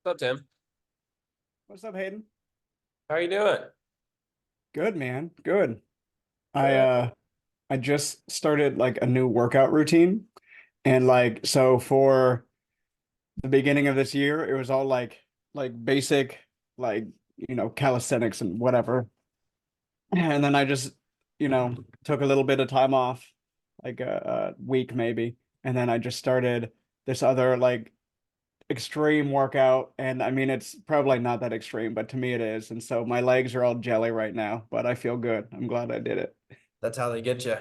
What's up, Tim? What's up, Hayden? How are you doing? Good, man. Good. I Good. uh I just started like a new workout routine and like so for the beginning of this year it was all like basic like calisthenics and whatever. And then I just took a little bit of time off like a week maybe, and then I just started this other like extreme workout, and I mean it's probably not that extreme, but to me it is. And so my legs are all jelly right now, but I feel good. I'm glad I did it. That's how they get you.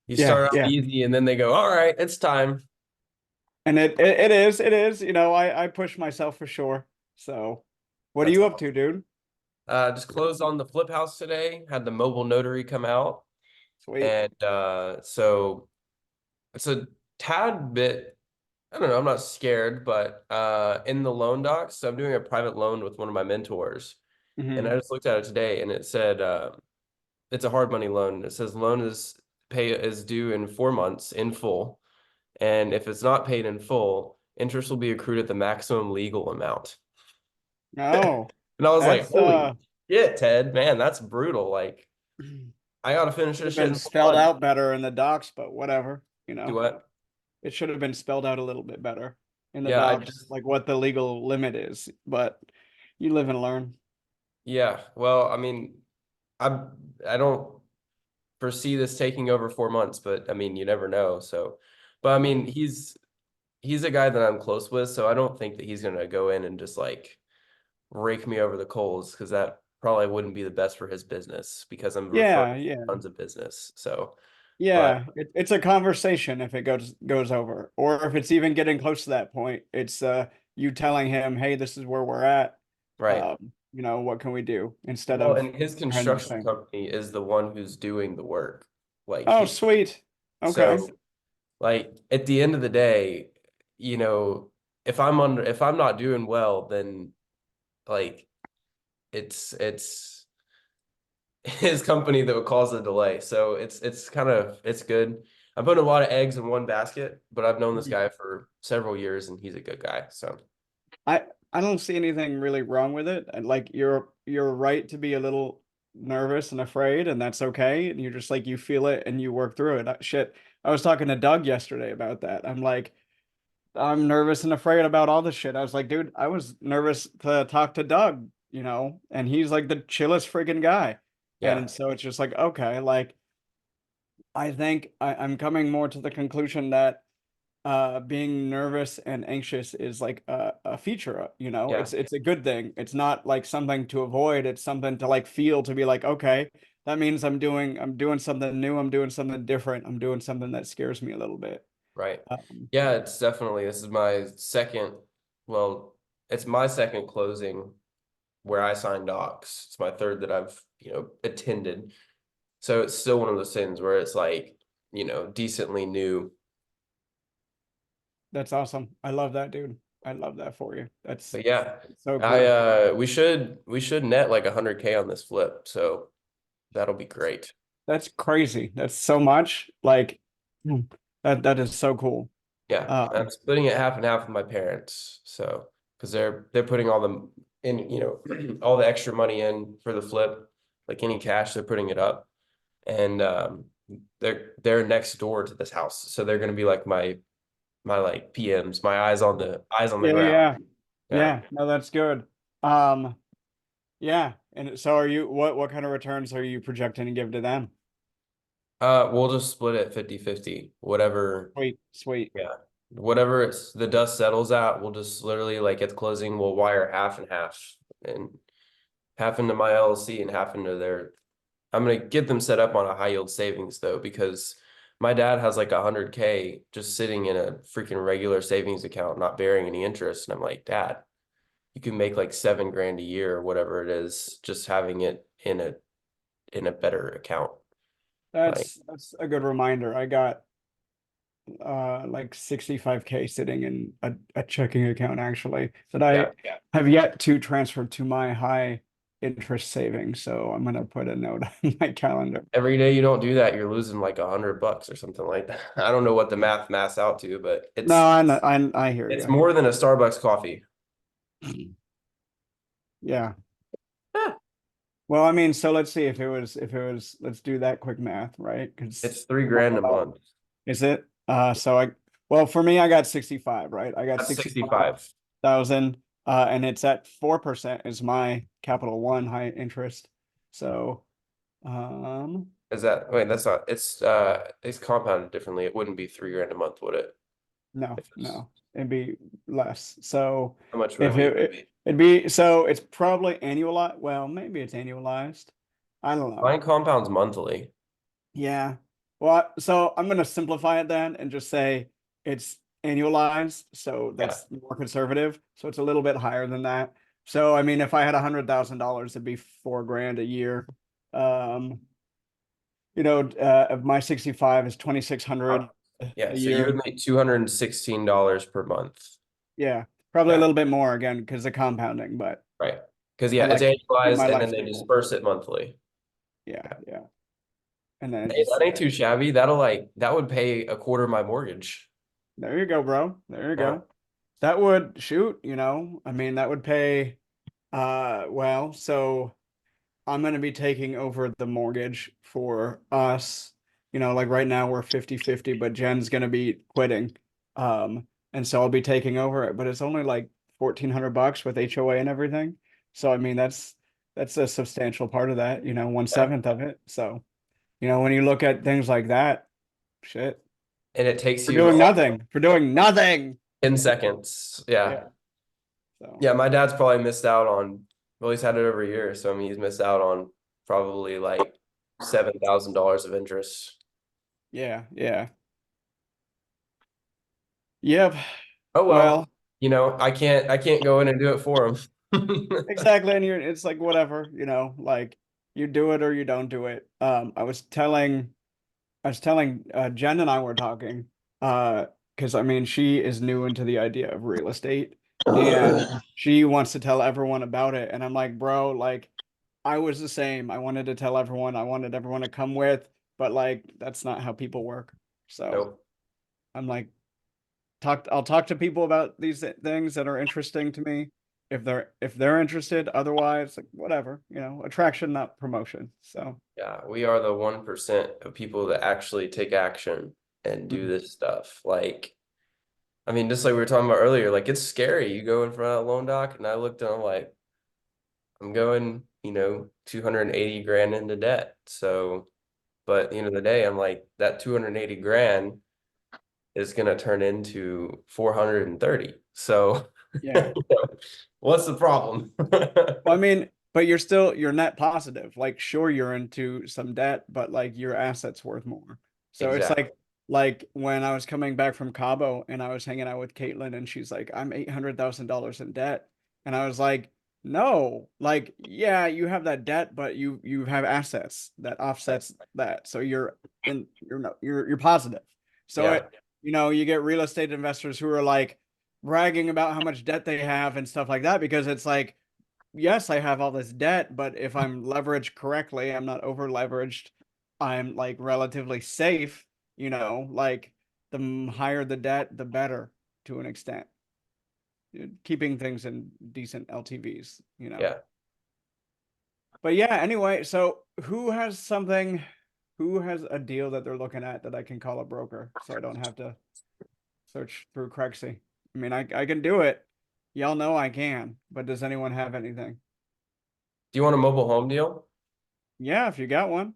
You Yeah, start off yeah. easy and then they go, all right, it's time. And it is, I push myself for sure. So what are That's you up to, awesome. dude? Just closed on the flip house today, had the mobile notary come out. Sweet. And so it's a tad bit, I don't know, I'm not scared, but in the loan docs, so I'm doing a private loan with one of my mentors. And I Hmm. just looked at it today and it said it's a hard money loan. It says loan is due in 4 months in full. And if it's not paid in full, interest will be accrued at the maximum legal amount. Oh, And I was like, that's holy shit, Ted, man, that's brutal. Like, should I gotta finish have this shit been in four spelled months. out better in the docs, but whatever. Do what? It should have been spelled out a little bit better in the Yeah, I docs, just, like what the legal limit is, but you live and learn. yeah. Well, I mean, I I don't foresee this taking over 4 months, but I mean, you never know. So, but I mean, he's a guy that I'm close with, so I don't think that he's gonna go in and just like rake me over the coals because that probably wouldn't be the best for his business because I'm referring Yeah, yeah. tons of business. So, but Yeah, it's a conversation if it goes over, or if it's even getting close to that point. It's you telling him, "Hey, this is where we're at. right. What can we do?" Instead Well, of and his trying to do construction things. company is the one who's doing the work. Like Oh, he, sweet. Okay. so like at the end of the day, you know, if I'm not doing well, then like it's his company that would cause the delay. So it's kind of it's good. I'm putting a lot of eggs in one basket, but I've known this Mhm. guy for several years and he's a good guy. So I I don't see anything really wrong with it. And like you're right to be a little nervous and afraid, and that's okay. And you're just like you feel it and you work through it. Shit. I was talking to Doug yesterday about that. I'm like, I'm nervous and afraid about all this shit. I was like, dude, I was nervous to talk to Doug, and he's like the chillest freaking guy. yeah, And so it's just like, okay, like I think I'm coming more to the conclusion that being nervous and anxious is like a feature, yeah, it's a good thing. It's not like something to avoid, it's something to like feel, to be like, okay, that means I'm doing something new, I'm doing something different, I'm doing something that scares me a little bit. right. Um, Yeah, it's definitely this is my second, well, it's my second closing where I signed docs. It's my third that I've, attended. So it's still one of those things where it's like, decently new. That's awesome. I love that, dude. I love that for you. That's But yeah, so I cool. we should net like 100K on this flip. So that'll be great. That's crazy. That's so much. Like that is so cool. Yeah, I'm Um, splitting it half and half with my parents. So because they're putting all the in, all the extra money in for the flip, like any cash, they're putting it up. And they're next door to this house. So they're gonna be like my like PMs, my eyes on the yeah, ground. yeah. Yeah. Yeah, no, that's good. Um, yeah. And so are you what kind of returns are you projecting to give to them? We'll just split it 50-50. Whatever, Sweet, sweet. yeah. Whatever it's the dust settles at, we'll just literally like at the closing, we'll wire half and half and half into my LLC and half into their I'm gonna get them set up on a high yield savings though, because my dad has like 100K just sitting in a freaking regular savings account, not bearing any interest. And I'm like, Dad, you can make like 7 grand a year or whatever it is, just having it in a better account. Like, That's a good reminder. I got like 65K sitting in a checking account actually that I yeah. have yet to transfer to my high interest savings. So I'm gonna put a note on my calendar. Every day you don't do that, you're losing like $100 or something like that. I don't know what the math out to, but No, it's I hear it's you. more than a Starbucks coffee. Yeah. Eh, Well, I mean, so let's see if it was let's do that quick math, right? Because it's 3 grand a month. is it? Well, for me, I got 65, right? I got That's 65,000. 65. And it's at 4% is my Capital One high interest. So, um, Is that, wait, that's not, it's compounded differently. It wouldn't be 3 grand a month, would it? no, If it's, no, it'd be less. So how much would if it be? it'd be, so it's probably annualized. Well, maybe it's annualized. I don't know. Mine compounds monthly. Yeah. Well, so I'm going to simplify it then and just say it's annualized. So Yeah, that's more conservative. So it's a little bit higher than that. So, I mean, if I had $100,000, it'd be 4 grand a year. Um, if my 65 is 2,600 yeah, a so you would year. make $216 per month. Yeah. Probably a Yeah, little bit more again because of compounding, but right. Because I yeah, it's like to keep my annualized and life then they stable. disperse it monthly. Yeah. Yeah. And then it Hey, just, that ain't too shabby. That would pay a quarter of my mortgage. there you go, bro. There you Yeah. go. That would shoot, I mean, that would pay. Well, so I'm going to be taking over the mortgage for us. Like right now we're 50-50, but Jen's going to be quitting. And so I'll be taking over it, but it's only like $1,400 with HOA and everything. So I mean, that's a substantial part of that, Yeah. 1/7 of it. So, when you look at things like that, shit, And it takes for you doing nothing, for doing nothing. 10 seconds. Yeah. Yeah. So, Yeah, my dad's probably missed out on, well, he's had it over a year, so I mean he's missed out on probably like $7,000 of interest. yeah, yeah. Yep. Oh well, Well, I can't go in and do it for him. exactly. And it's like whatever, like you do it or you don't do it. I was telling Jen and I were talking, because I mean she is new into the idea of real estate and she wants to tell everyone about it. And I'm like, bro, like I was the same. I wanted to tell everyone, I wanted everyone to come with, but like that's not how people work. So Nope. I'm like, I'll talk to people about these things that are interesting to me if they're interested. Otherwise, like whatever, attraction, not promotion. So Yeah, we are the 1% of people that actually take action and do mm, this stuff. Like, I mean, just like we were talking about earlier, like it's scary. You go in front of a loan doc, and I looked and I'm like, I'm going, 280 grand into debt. So, but at the end of the day, I'm like, that 280 grand is going to turn into 430. So, yeah. what's the problem? Well, I mean, but you're net positive. Like, sure, you're into some debt, but like your assets worth more. So it's Exactly. like when I was coming back from Cabo and I was hanging out with Caitlin and she's like, I'm $800,000 in debt. And I was like, no, like, yeah, you have that debt, but you have assets that offsets that. So you're no, you're positive. So Yeah. you get real estate investors who are like bragging about how much debt they have and stuff like that because it's like, yes, I have all this debt, but if I'm leveraged correctly, I'm not over leveraged. I'm like relatively safe, like the higher the debt, the better to an extent. Keeping things in decent LTVs. Yeah. But yeah, anyway, so who has a deal that they're looking at that I can call a broker so I don't have to search through Crexy? I mean, I can do it. Y'all know I can, but does anyone have anything? Do you want a mobile home deal? Yeah, if you got one.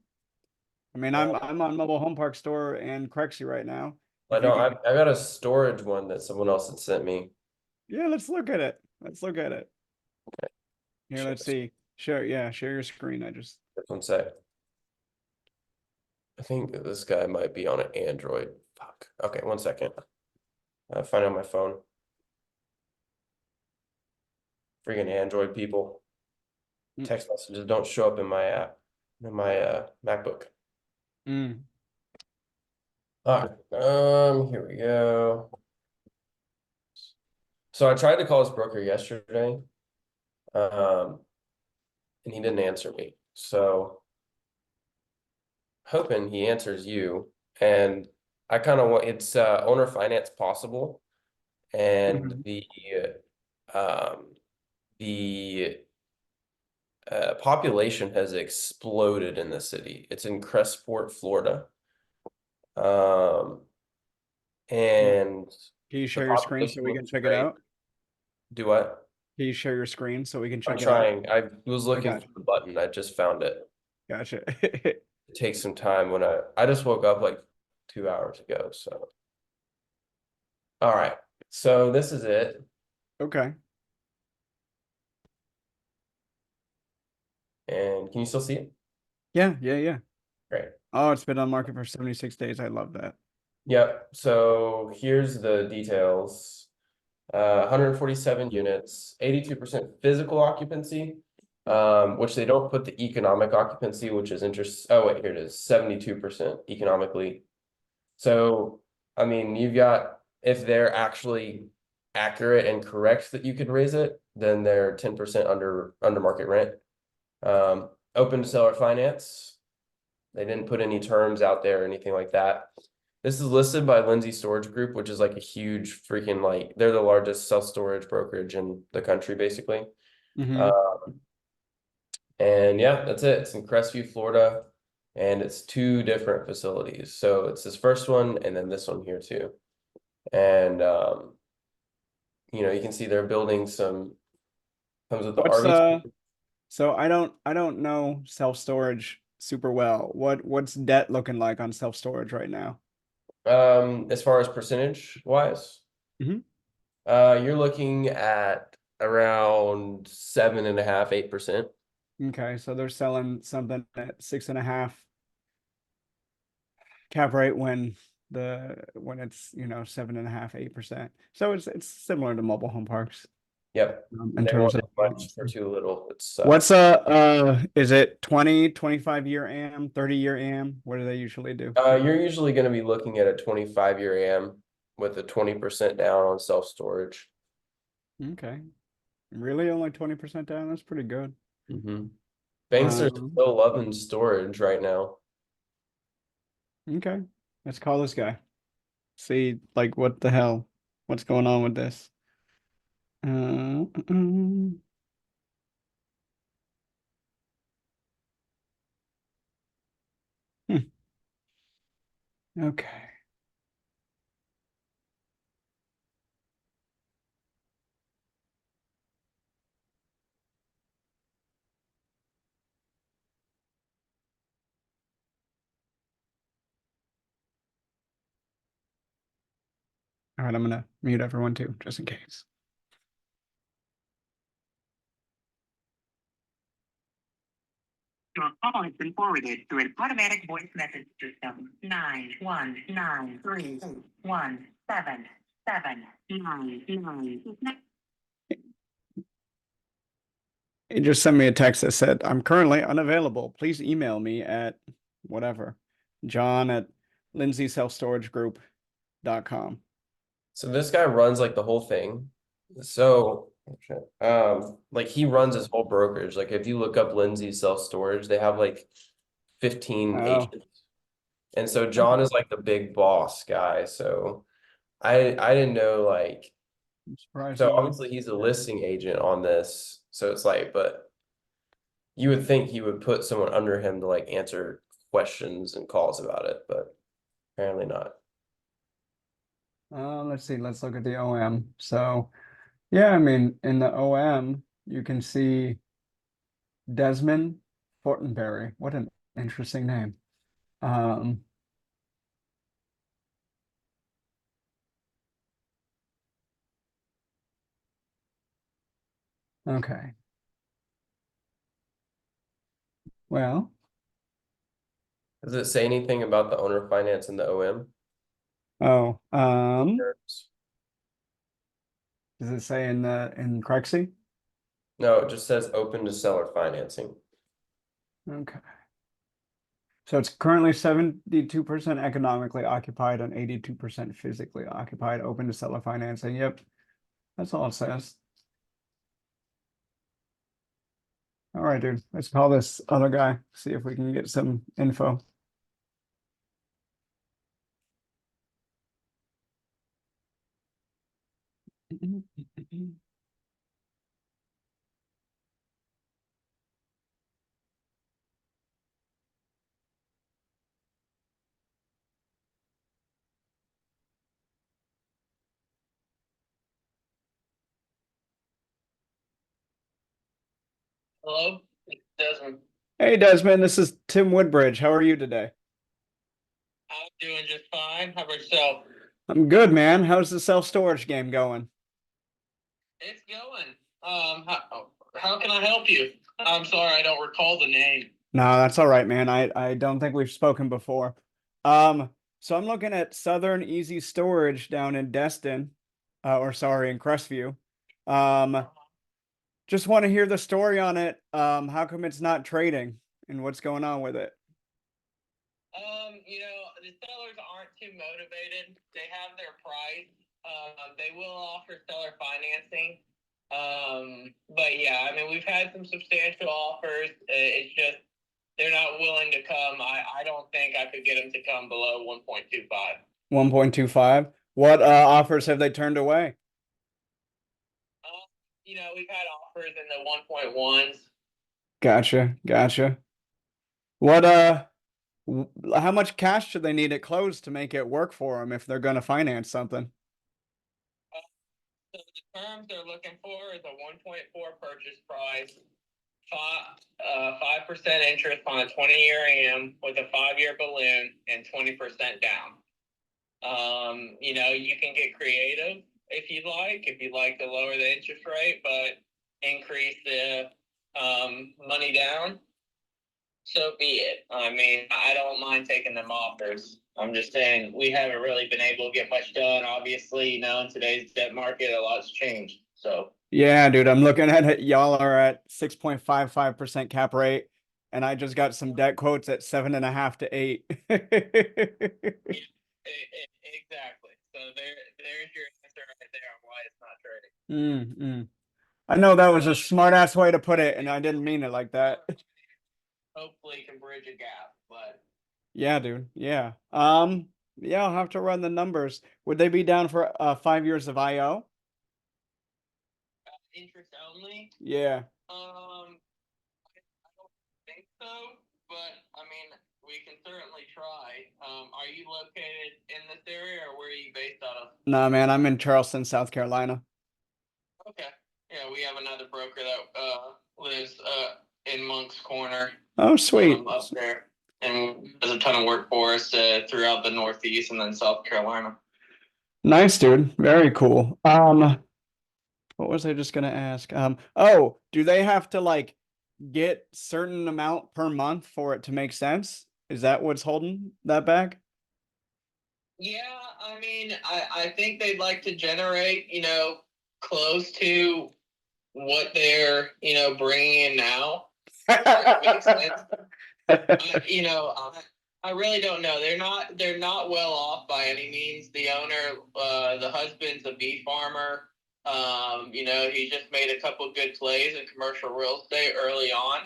I mean, Uh, I'm on Mobile Home Park Store and Crexy right now. I If you don't. can, I got a storage one that someone else had sent me. yeah, let's look at it. Let's look at it. Here, Share let's see. Share your screen. I just, this one sec. I think that this guy might be on an Android. Fuck. Okay, 1 second. Find on my phone. Freaking Android people. mm, Text messages don't show up in my app, in my MacBook. mm, All right. Here we go. So I tried to call his broker yesterday, um, and he didn't answer me. So hoping he answers you. And I kind of want it's owner finance possible, and mhm. um the population has exploded in the city. It's in Crestport, Florida. And Can you the share your screen so population we can looks check it great. out? Do what? Can you share your screen so we can I'm check it out? trying. I was looking got for the button. I just found it. Gotcha. It takes some time when I just woke up like 2 hours ago. So, all right. So this is it. Okay. And can you still see it? Yeah, yeah, yeah. Great. Oh, it's been on market for 76 days. I love that. Yep. So here's the details. 147 units, 82% physical occupancy, which they don't put the economic occupancy, which is interest. Oh, wait, here it is, 72% economically. So, I mean, you've got, if they're actually accurate and correct that you could raise it, then they're 10% under market rent. Open to seller finance. They didn't put any terms out there or anything like that. This is listed by Lindsay Storage Group, which is like a huge freaking like they're the largest self-storage brokerage in the country, basically. Mhm. Um, and yeah, that's it. It's in Crestview, Florida, and it's two different facilities. So it's this first one and then this one here too. And you can see they're building some comes with the What's RV. so I don't know self-storage super well. What's debt looking like on self-storage right now? As far as percentage wise, Mhm. you're looking at around 7.5, 8%. Okay, so they're selling something at 6.5 cap rate when it's 7.5, 8%. So it's similar to mobile home parks Yep. in Never terms want of too much or too little. It's what's is it 20, 25 year AM, 30-year AM? What do they usually do? you're usually going to be looking at a 25-year AM with a 20% down on self-storage. Okay. Really only 20% down? That's pretty good. Banks are Um, still loving storage right now. okay. Let's call this guy. See, like, what the hell? What's going on with this? Mm. Hmm. Okay. All right, I'm gonna mute everyone too, just in case. Your call has been forwarded to an automatic voice message system. 919317799. He just sent me a text that said, I'm currently unavailable. Please email me at whatever. John at lindsayselfstoragegroup.com. So this guy runs like the whole thing. So, like he runs his whole brokerage. Like if you look up Lindsay self-storage, they have like 15 Oh, agents. And so okay. John is like the big boss guy. So I didn't know like I'm surprised so no one. obviously he's a listing agent on this. So it's like, but you would think he would put someone under him to like answer questions and calls about it, but apparently not. Let's see. Let's look at the OM. So, yeah, I mean, in the OM, you can see Desmond Fortenberry. What an interesting name. Um, okay. Well, Does it say anything about the owner finance and the OM? oh, Terms? does it say in Crexy? No, it just says open to seller financing. Okay. So it's currently 72% economically occupied and 82% physically occupied, open to seller financing. Yep. That's all it says. All right, dude. Let's call this other guy, see if we can get some info. Hello, it's Desmond. Hey Desmond, this is Tim Woodbridge. How are you today? I'm doing just fine. How about yourself? I'm good, man. How's the self-storage game going? It's going. How can I help you? I'm sorry, I don't recall the name. No, that's all right, man. I don't think we've spoken before. Um, so I'm looking at Southern Easy Storage down in Destin, or sorry, in Crestview. Um, just want to hear the story on it. How come it's not trading and what's going on with it? The sellers aren't too motivated. They have their price. They will offer seller financing. But yeah, I mean, we've had some substantial offers. It's just they're not willing to come. I don't think I could get them to come below 1.25. 1.25. What offers have they turned away? We've had offers in the 1.1s. Gotcha, gotcha. What how much cash should they need at close to make it work for them if they're going to finance something? So the terms they're looking for is a 1.4 purchase price, 5% interest on a 20-year AM with a 5-year balloon and 20% down. You can get creative if you'd like. If you'd like to lower the interest rate, but increase the money down, so be it. I mean, I don't mind taking them offers. I'm just saying we haven't really been able to get much done. Obviously, in today's debt market, a lot's changed. So Yeah, dude, I'm looking at it. Y'all are at 6.55% cap rate, and I just got some debt quotes at 7.5 to 8. exactly. So there's your answer right there on why it's not trading. Mm. I know that was a smart ass way to put it, and I didn't mean it like that. Hopefully, can bridge a gap, but Yeah, dude. Yeah. Yeah, I'll have to run the numbers. Would they be down for 5 years of IO? interest only. Yeah. I don't think so, but I mean, we can certainly try. Are you located in this area, or where are you based out of? Nah, man, I'm in Charleston, South Carolina. Okay. Yeah, we have another broker that lives in Monk's Corner Oh, sweet. up there, and does a ton of work for us throughout the Northeast and then South Carolina. Nice, dude. Very cool. What was I just gonna ask? Oh, do they have to like get certain amount per month for it to make sense? Is that what's holding that back? Yeah, I mean, I think they'd like to generate, close to what they're, bringing in now. Makes sense. I really don't know. They're not well off by any means. The owner, the husband's a bee farmer. He just made a couple good plays in commercial real estate early on.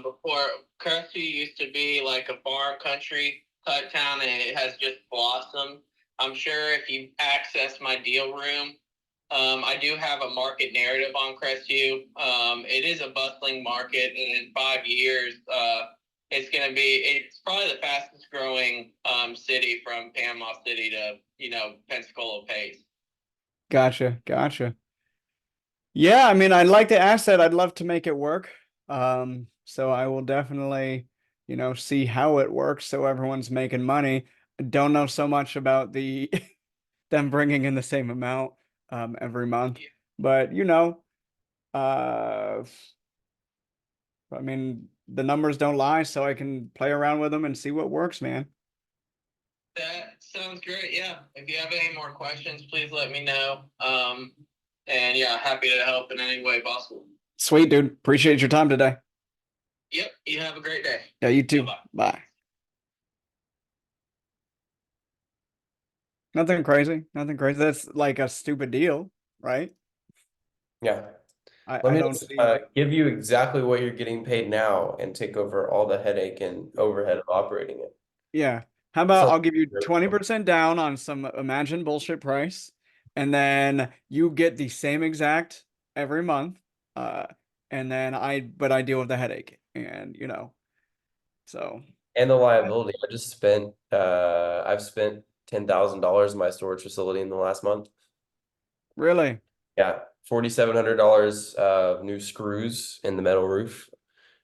Before Crestview used to be like a farm country type town, and it has just blossomed. I'm sure if you access my deal room, I do have a market narrative on Crestview. It is a bustling market, and in 5 years, it's probably the fastest growing city from Panama City to, Pensacola Pace. Gotcha. Yeah, I mean, I'd like to ask that. I'd love to make it work. So I will definitely, see how it works so everyone's making money. I don't know so much about the them bringing in the same amount every month, Yeah. but uh I mean, the numbers don't lie, so I can play around with them and see what works, man. That sounds great. Yeah. If you have any more questions, please let me know. And yeah, happy to help in any way possible. Sweet, dude. Appreciate your time today. Yep. You have a great day. Yeah, you too. Bye-bye. Bye. Nothing crazy. Nothing crazy. That's like a stupid deal, right? Yeah. I Let me don't just see. give you exactly what you're getting paid now and take over all the headache and overhead of operating it. Yeah. How about So I'll give you 20% down on some imagined bullshit price, and then you get the same exact every month. And then but I deal with the headache, and so and the liability. I've spent $10,000 in my storage facility in the last month. really. Yeah, $4,700 new screws in the metal roof.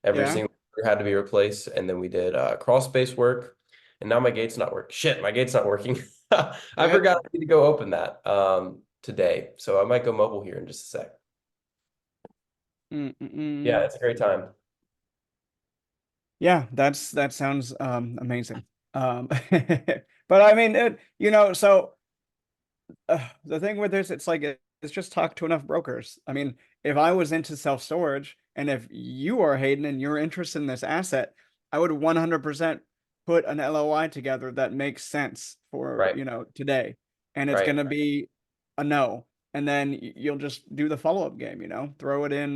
Every Yeah. single screw had to be replaced, and then we did crawl space work. And now my gate's not working. Shit, my gate's not working. I Yeah. forgot I need to go open that today, so I might go mobile here in just a sec. Yeah, it's a great time. Yeah, that sounds amazing. But I mean, so the thing with this, it's like it's just talk to enough brokers. I mean, if I was into self-storage and if you are Hayden and you're interested in this asset, I would 100% put an LOI together that makes sense for, Right, today. And it's right. going to be a no. And then you'll just do the follow-up game, throw it in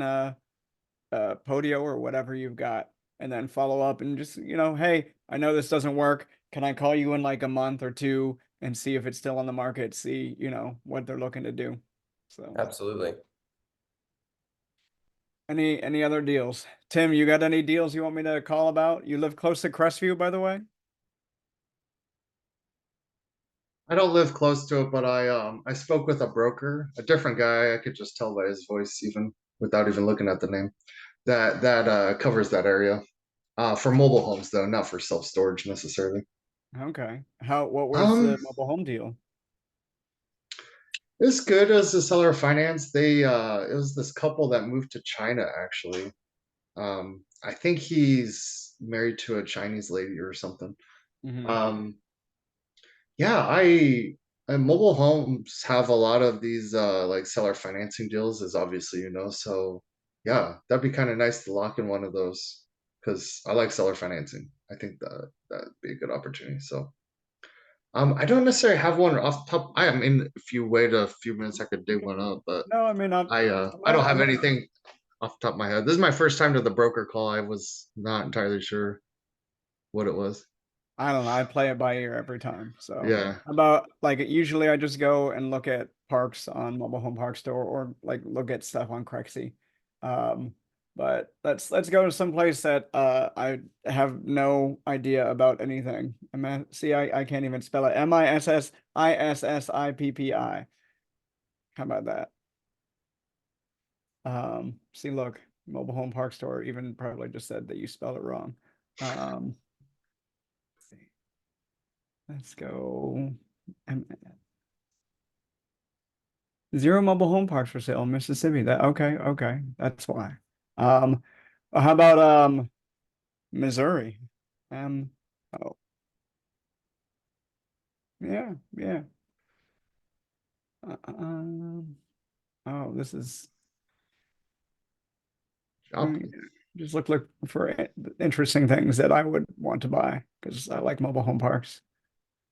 Podio or whatever you've got, and then follow up and just, hey, I know this doesn't work. Can I call you in like a month or two and see if it's still on the market, see, what they're looking to do. So Absolutely. any other deals? Tim, you got any deals you want me to call about? You live close to Crestview, by the way? I don't live close to it, but I spoke with a broker, a different guy. I could just tell by his voice, even without even looking at the name, that covers that area. For mobile homes though, not for self storage necessarily. Okay. What was the Um, mobile home deal? it's good as a seller of finance. They it was this couple that moved to China actually. I think he's married to a Chinese lady or something. Hmm. Um, Yeah, I mobile homes have a lot of these like seller financing deals, as obviously you know. So yeah, that'd be kind of nice to lock in one of those because I like seller financing. I think that that'd be a good opportunity. So I don't necessarily have one off the top. I mean, if you wait a few minutes, I could dig Okay. one up, but No, I mean, I'm I don't not, have I'm not, anything off the top of my head. This is my first time to the broker call. I was not entirely sure what it was. I don't know. I play it by ear every time. So Yeah. about like usually I just go and look at parks on Mobile Home Park Store or like look at stuff on Crexy. Um, but let's go to some place that I have no idea about anything. See, I can't even spell it. Mississippi. How about that? See, look, Mobile Home Park Store even probably just said that you spelled it wrong. Um, let's go. Zero mobile home parks for sale in Mississippi. Okay, that's why. Um, how about Missouri? Um, oh yeah. Um, oh, this is Shop. just look for interesting things that I would want to buy because I like mobile home parks.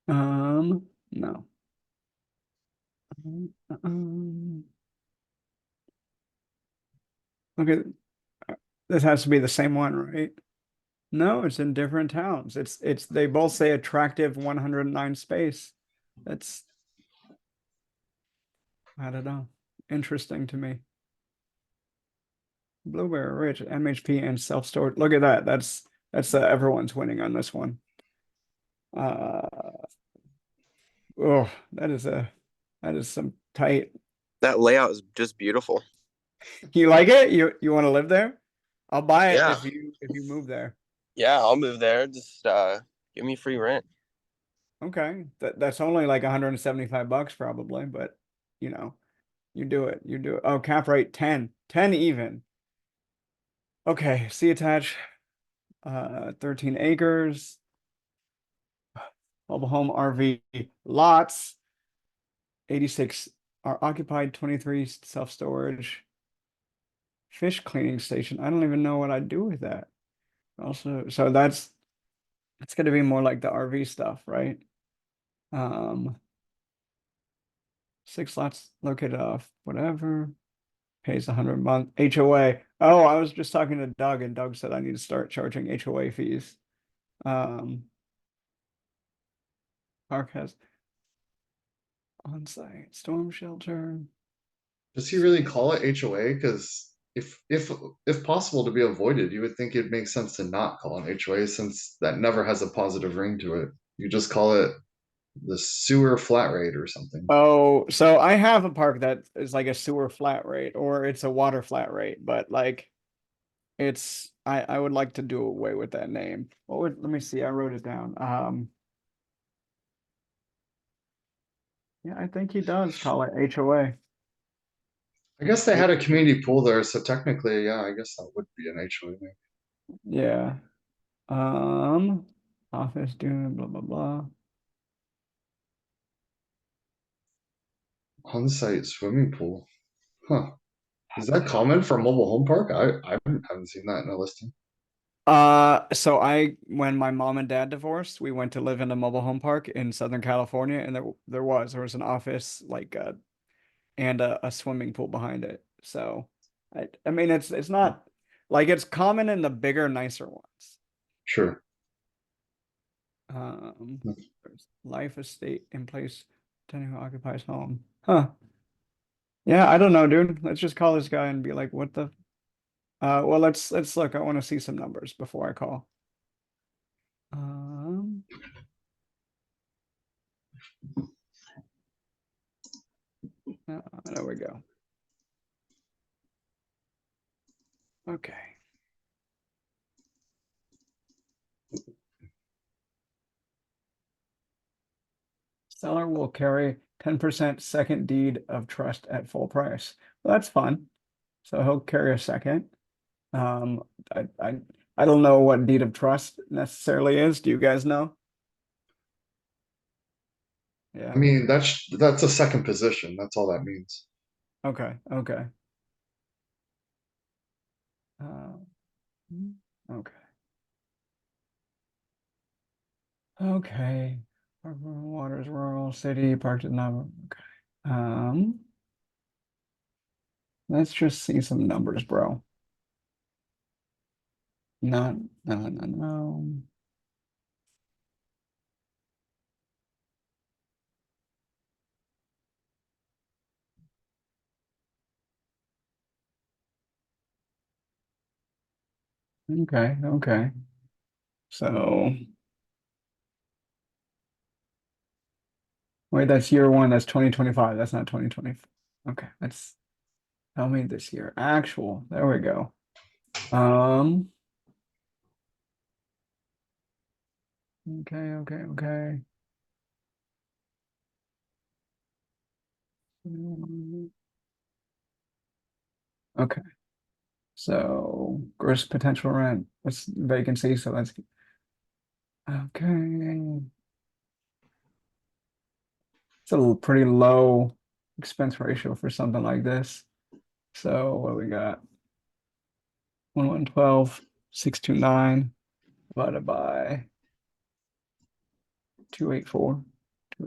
No. Um, okay, this has to be the same one, right? No, it's in different towns. It's they both say attractive 109 space. That's I don't know. Interesting to me. Blueberry Ridge, MHP and self-storage. Look at that. That's everyone's winning on this one. Oh, that is some tight. That layout is just beautiful. You like it? You want to live there? I'll buy it Yeah. if you move there. Yeah, I'll move there. Just give me free rent. Okay. That's only like $175 probably, but you know, you do it. You do it. Oh, cap rate 10. 10 even. Okay, see attached. 13 acres. Mobile home RV lots. 86 are occupied, 23 self-storage. Fish cleaning station. I don't even know what I'd do with that. Also, so that's gonna be more like the RV stuff, right? Um 6 lots located off, whatever. Pays 100 a month. HOA. Oh, I was just talking to Doug, and Doug said I need to start charging HOA fees. Park has on-site storm shelter. Does he really call it HOA? Because if possible to be avoided, you would think it makes sense to not call an HOA since that never has a positive ring to it. You just call it the sewer flat rate or something. Oh, so I have a park that is like a sewer flat rate or it's a water flat rate, but like I would like to do away with that name. Let me see, I wrote it down. Yeah, I think he does call it HOA. I guess they had a community pool there, so technically, yeah, I guess that would be an HOA. Yeah. Office doing blah blah blah. On-site swimming pool. Huh. Is that common for a mobile home park? I haven't seen that in a listing. So when my mom and dad divorced, we went to live in a mobile home park in Southern California, and there was an office like and a swimming pool behind it. So I mean it's not like it's common in the bigger, nicer ones. Sure. There's life estate in place, tenant who occupies home. Huh. Yeah, I don't know, dude. Let's just call this guy and be like, what the well let's look. I want to see some numbers before I call. There we go. Okay. Seller will carry 10% second deed of trust at full price. Well, that's fun. So he'll carry a second. I don't know what deed of trust necessarily is. Do you guys know? Yeah. I mean, that's a second position. That's all that means. Okay. Okay. Okay. Okay. Waters, rural, city, parked at number. Okay. Let's just see some numbers, bro. No. Okay, okay. So wait, that's year one, that's 2025. That's not 2020. Okay, let's tell me this year. Actual. There we go. Okay. Okay. So gross potential rent, what's vacancy? So let's okay. It's a pretty low expense ratio for something like this. So what do we got? 1112, 629 divided by 284,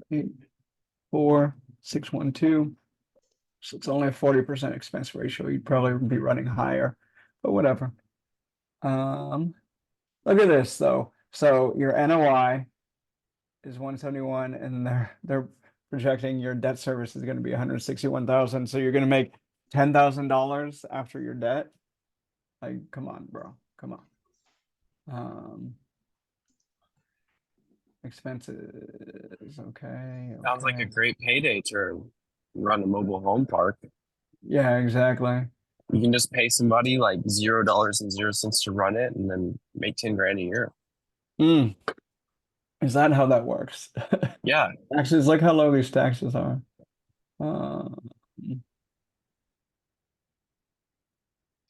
284, 612. So it's only a 40% expense ratio. You'd probably be running higher, but whatever. Look at this though. So your NOI is 171 and they're projecting your debt service is going to be 161,000. So you're going to make $10,000 after your debt. Like, come on, bro. Come on. Expenses. Okay. Sounds like a great payday to run a mobile home park. Yeah, exactly. You can just pay somebody like $0.00 to run it and then make 10 grand a year. Is that how that works? Yeah. Taxes, like how low these taxes are.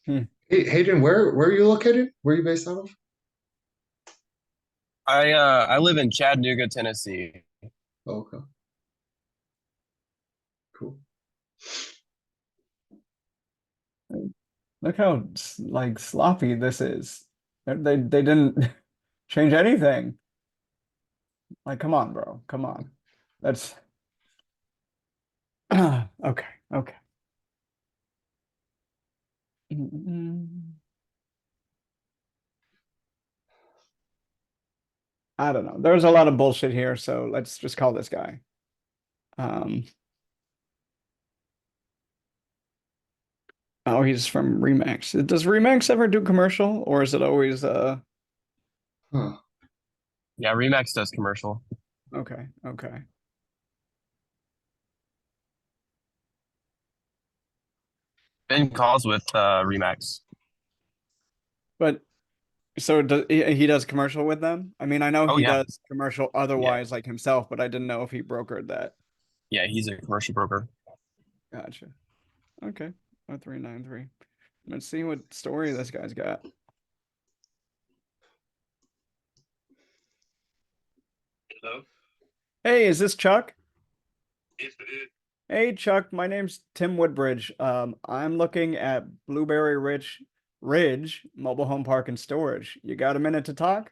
Hey, Hayden, where are you located? Where are you based out of? I live in Chattanooga, Tennessee. Oh, okay. Cool. Look how like sloppy this is. They didn't change anything. Like, come on, bro. Come on. That's okay. Okay. I don't know. There's a lot of bullshit here, so let's just call this guy. Oh, he's from Remax. Does Remax ever do commercial, or is it always Huh. Yeah, Remax does commercial. okay, okay. Ben calls with Remax. But so he does commercial with them? I mean, I know Oh he yeah, does commercial otherwise like himself, but I didn't know if he brokered that. yeah. He's a commercial broker. Gotcha. Okay. 0393. Let's see what story this guy's got. Hello? Hey, is this Chuck? Yes, it is. Hey Chuck, my name's Tim Woodbridge. I'm looking at Blueberry Ridge Mobile Home Park and Storage. You got a minute to talk?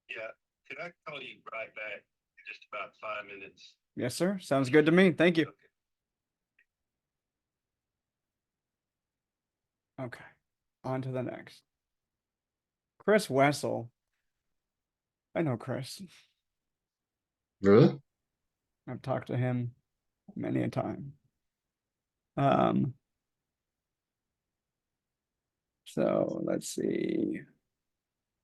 Yeah. Could I call you right back in just about 5 minutes? Yes, sir. Sounds good to me. Thank you. Okay. On to the next. Chris Wessel. I know Chris. Really? I've talked to him many a time. Um, so let's see.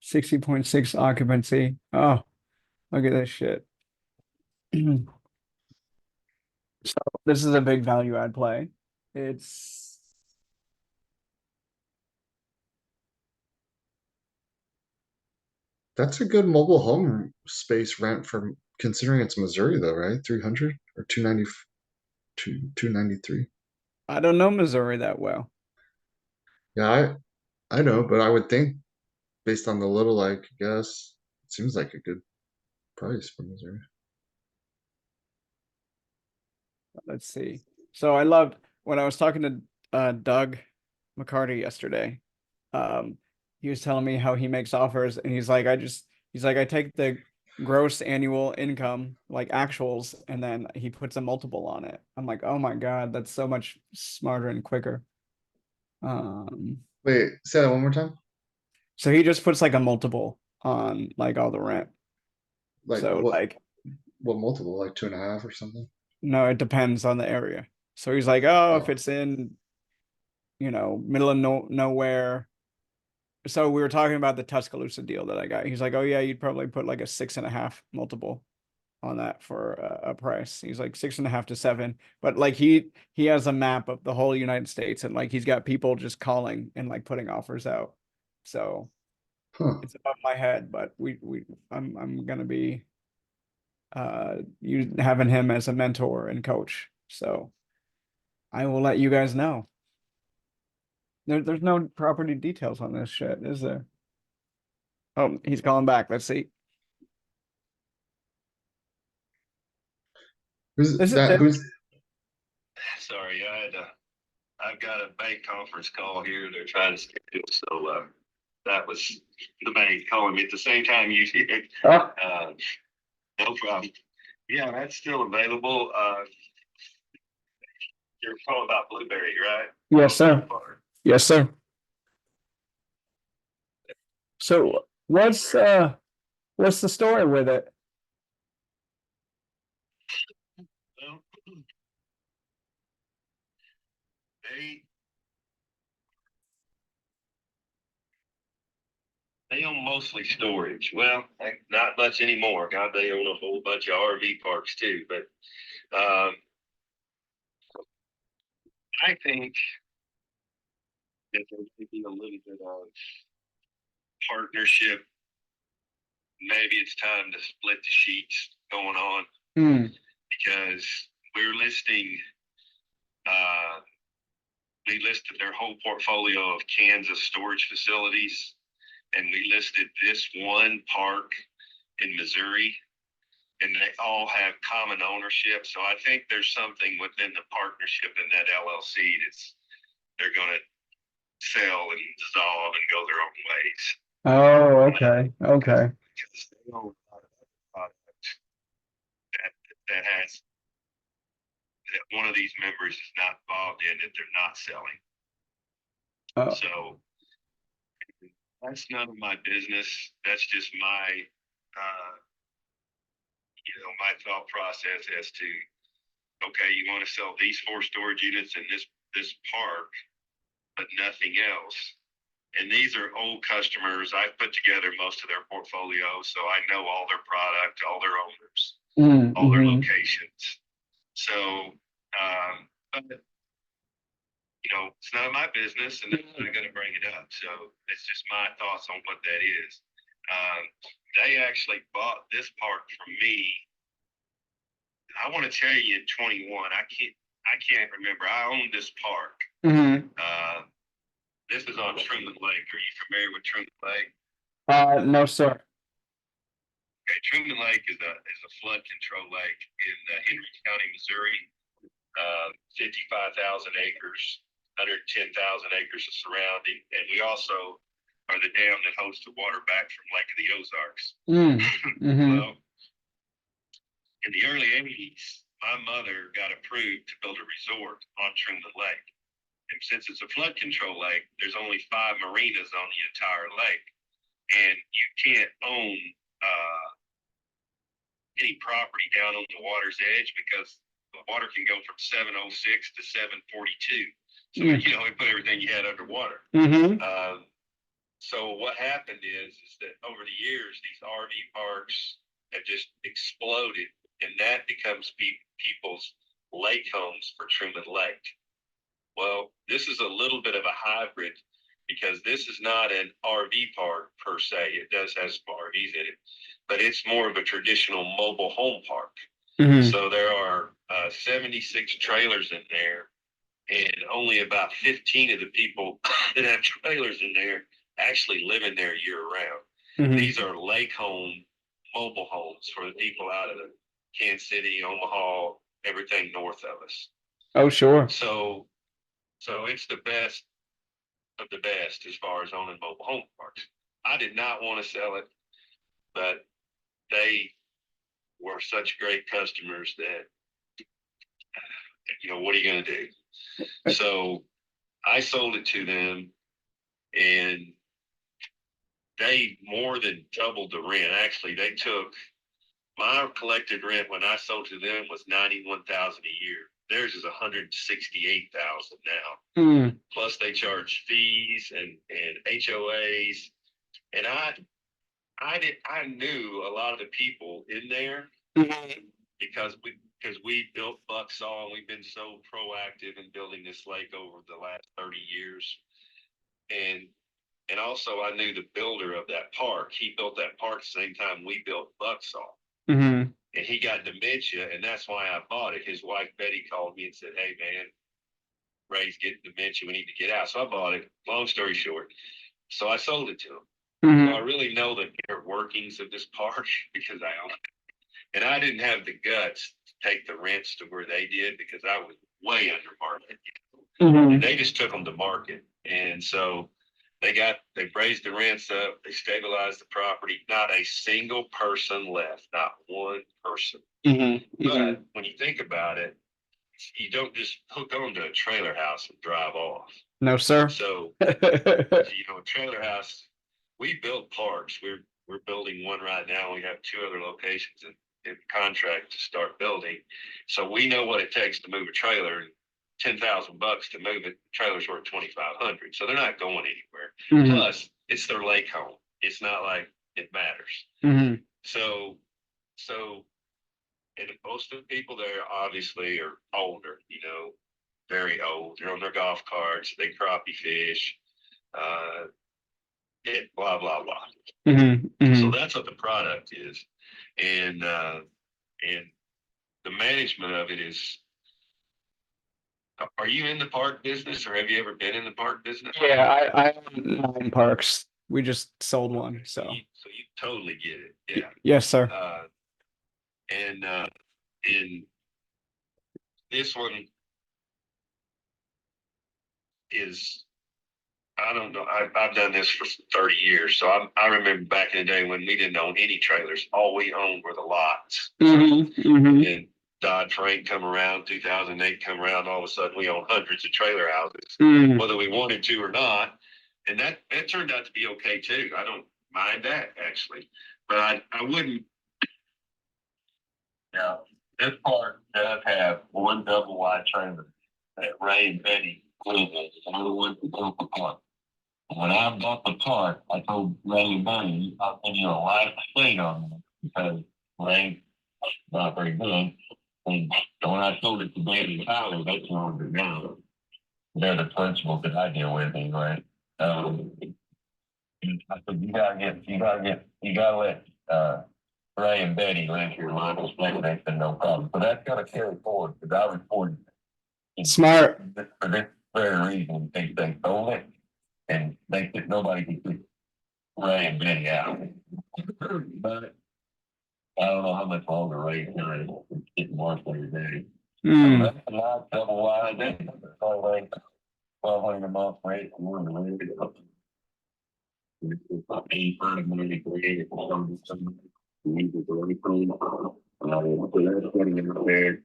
60.6 occupancy. Oh, look at this shit. So this is a big value add play. It's That's a good mobile home space rent for considering it's Missouri though, right? 300 or 290, 293. I don't know Missouri that well. Yeah, I know, but I would think based on the little I could guess, it seems like a good price for Missouri. Let's see. So I loved when I was talking to Doug McCarty yesterday. Um, he was telling me how he makes offers, and he's like, I take the gross annual income, like actuals, and then he puts a multiple on it. I'm like, oh my God, that's so much smarter and quicker. Wait, say that one more time. So he just puts like a multiple on like all the rent. Like So like, what multiple? Like 2.5 or something? no, it depends on the area. So he's like, oh, if Oh, it's in, middle of nowhere. So we were talking about the Tuscaloosa deal that I got. He's like, oh yeah, you'd probably put like a 6.5 multiple on that for a price. He's like 6.5 to 7. But like he has a map of the whole United States, and like he's got people just calling and like putting offers out. So huh. it's above my head, but I'm gonna be you having him as a mentor and coach. So I will let you guys know. There's no property details on this shit, is there? Oh, he's calling back. Let's see. Who's This is that? it. Who's Sorry, I've got a bank conference call here. They're trying to schedule, so that was the bank calling me at the same time you did. Oh, No problem. Yeah, that's still available. You're calling about Blueberry, right? yes, sir. Yes, sir. So what's the story with it? Well, they own mostly storage. Well, not much anymore. God, they own a whole bunch of RV parks too. But I think that there could be a little bit of partnership. Maybe it's time to split the sheets going on because we're listing. They listed their whole portfolio of Kansas storage facilities, and we listed this one park in Missouri, and they all have common ownership. So I think there's something within the partnership in that LLC that's they're going to sell and dissolve and go their own ways. Oh, okay. Okay. Because they own a lot of other products that has that one of these members is not involved in that they're not selling. Oh, So that's none of my business. That's just my my thought process as to okay, you want to sell these 4 storage units in this park, but nothing else. And these are old customers. I've put together most of their portfolio, so I know all their product, all their owners, all their locations. So, but it's not my business, and I'm not going to bring it up. So it's just my thoughts on what that is. They actually bought this park from me. I want to tell you in 21. I can't remember. I own this park. Mm-hmm. This is on Truman Lake. Are you familiar with Truman Lake? No, sir. Okay, Truman Lake is a flood control lake in Henry County, Missouri. 55,000 acres, 110,000 acres of surrounding, and we also are the dam that hosts the water back from Lake of the Ozarks. Mm-hmm. Well, in the early 80s, my mother got approved to build a resort on Truman Lake. And since it's a flood control lake, there's only 5 marinas on the entire lake. And you can't own any property down on the water's edge because the water can go from 706 to 742. So, we put everything you had underwater. Mm-hmm. So what happened is that over the years, these RV parks have just exploded, and that becomes people's lake homes for Truman Lake. Well, this is a little bit of a hybrid because this is not an RV park per se. It does have some RVs in it, but it's more of a traditional mobile home park. Mm-hmm. So there are 76 trailers in there, and only about 15 of the people that have trailers in there actually live in there year round. Mm-hmm. These are lake home mobile homes for the people out of the Kansas City, Omaha, everything north of us. Oh, sure. So it's the best of the best as far as owning mobile home parks. I did not want to sell it, but they were such great customers that, what are you going to do? So I sold it to them, and they more than doubled the rent. Actually, they took my collected rent when I sold to them was $91,000 a year. Theirs is $168,000 now. Mm. Plus they charge fees and HOAs. And I knew a lot of the people in there because we built Bucksaw, and we've been so proactive in building this lake over the last 30 years. And also I knew the builder of that park. He built that park the same time we built Bucksaw. Mm-hmm. And he got dementia, and that's why I bought it. His wife Betty called me and said, "Hey man, Ray's getting dementia. We need to get out." So I bought it. Long story short, so I sold it to him. Mm-hmm. So I really know the inner workings of this park because I own it. And I didn't have the guts to take the rents to where they did because I was way under market. Mm-hmm. And they just took them to market. And so they raised the rents up, they stabilized the property. Not a single person left, not one person. Mm-hmm. But when you think about it, you don't just hook onto a trailer house and drive off. No, sir. So, a trailer house, we build parks. We're building one right now. We have 2 other locations in contract to start building. So we know what it takes to move a trailer. $10,000 to move it. The trailer's worth $2,500, so they're not going anywhere. Mm-hmm. Plus, it's their lake home. It's not like it matters. Mm-hmm. So, and most of the people there obviously are older. Very old. They're on their golf carts. They crappie fish. Blah blah blah. Mm-hmm. Mm-hmm. So that's what the product is, and the management of it is. Are you in the park business, or have you ever been in the park business? Yeah, I own 9 parks. We just sold one, so. So you totally get it. Yeah. Yes, sir. And in this one is, I don't know. I've done this for 30 years, so I remember back in the day when we didn't own any trailers. All we owned were the lots. Mm-hmm. Mm-hmm. And Dodd-Frank come around, 2008 come around, all of a sudden we own hundreds of trailer houses, Mm-hmm. whether we wanted to or not. And that turned out to be okay too. I don't mind that actually, but I wouldn't. Now, this park does have one double wide trailer that Ray and Betty live in. They're the ones that built the park. When I bought the park, I told Ray and Betty, I'll give you a life estate on it because Ray not very good. And when I sold it to Betty and Tyler, they turned it down. they're the principals that I deal with anyway. I said, you gotta let, Ray and Betty live here, mine was making anything no problem. So that's gonna carry forward, because I reported. Smart. For this very reason, they sold it, and they said nobody can keep Ray and Betty out. But I don't know how much longer Ray's gonna, it's getting worse every day. Hmm. That's a lot, double wide, that's only $1,200 a month rate, more than $800 maybe $300 or something. So that's getting in there.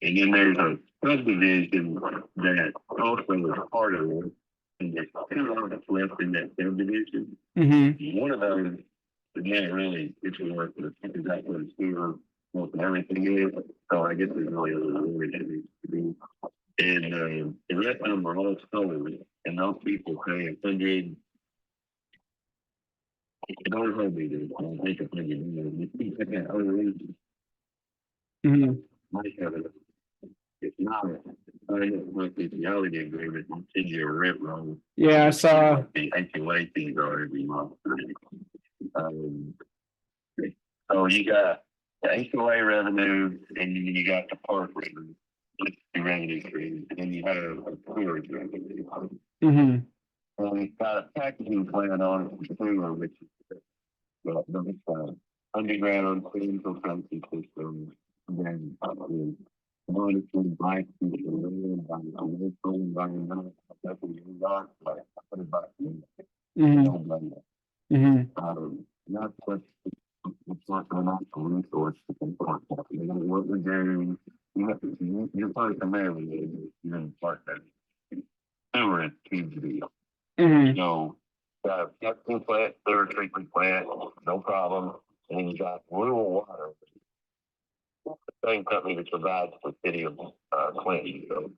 And then there's a subdivision that also is part of it. And there's two lots left in that subdivision. Mm-hmm. One of those, again, really, it's worth it. Because that's what it's here, what everything is. So I guess there's really a little more that needs to be. And the rest of them are all sold. And those people pay $100. Don't hold me to, I'll take $100. You think I got other reasons? Mm-hmm. Might have it. It's not, I don't like the reality agreement, you send you a rent roll. Yeah, I saw. The HOA fees are every month. So you got the HOA revenue, and then you got the park revenue. That's the revenue stream, and then you have a storage revenue. Mm-hmm. And it's got a packaging plan on it for sewer, which is, well, no, it's underground central pumping system. And then, monitoring bikes, environmental, that's what you got, like, put it back in. Mm-hmm. Mm-hmm. Not what, it's not going on for resources. You know, what we're doing, you're probably familiar with it, you're in part that. Sewer is huge deal. Mm-hmm. So, testing plant, sewer treatment plant, no problem. And then you got rural water. The same company that provides the city of Clinton, so